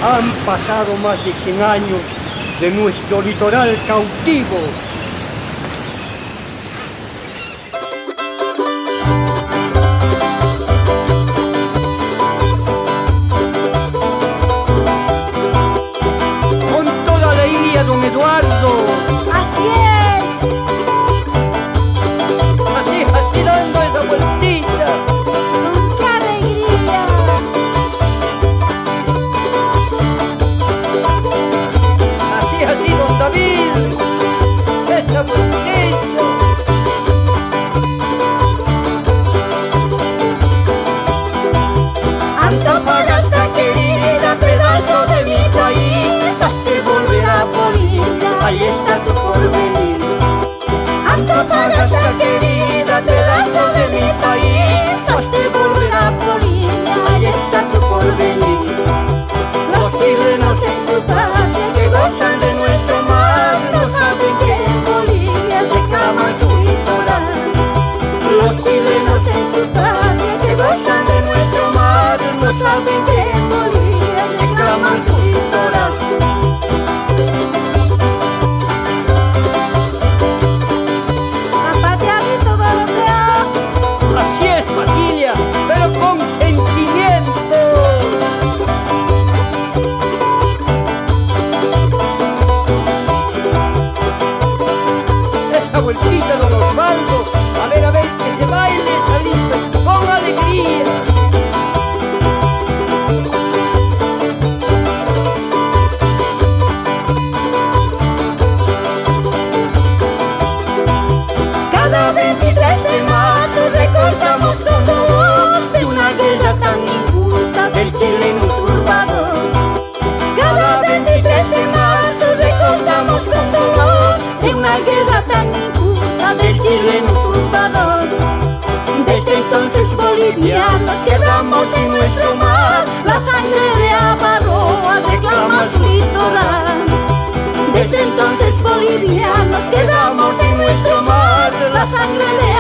Han pasado más de 100 años de nuestro litoral cautivo. Con toda alegría, don Eduardo. Así es. Así dando esa vueltita. Con qué alegría. Así, don David. Esa vueltita. Antofagasta querida, pedazo de mi país, hazte volver a Bolivia, ahí está tu porvenir. Antofagasta querida, pedazo de mi país, hazte volver a Bolivia, ahí está tu porvenir. Los chilenos en su patria que gozan de nuestro mar, no saben que en Bolivia reclaman su litoral. Los chilenos en su patria que gozan de nuestro mar, no saben que en Bolivia reclaman su litoral. La patria de todo lo que hay. Así es, familia, pero con sentimiento. Esa vueltita, don Osvaldo. A ver, que se baile salito con alegría. Cada 23 de marzo recordamos con dolor de una guerra tan injusta del chileno usurpador. Cada 23 de marzo recordamos con dolor de una guerra tan injusta del chileno usurpador. Desde entonces bolivianos quedamos en nuestro mar, la sangre de Avarroa reclama su litoral. Desde entonces bolivianos quedamos en nuestro mar, la sangre de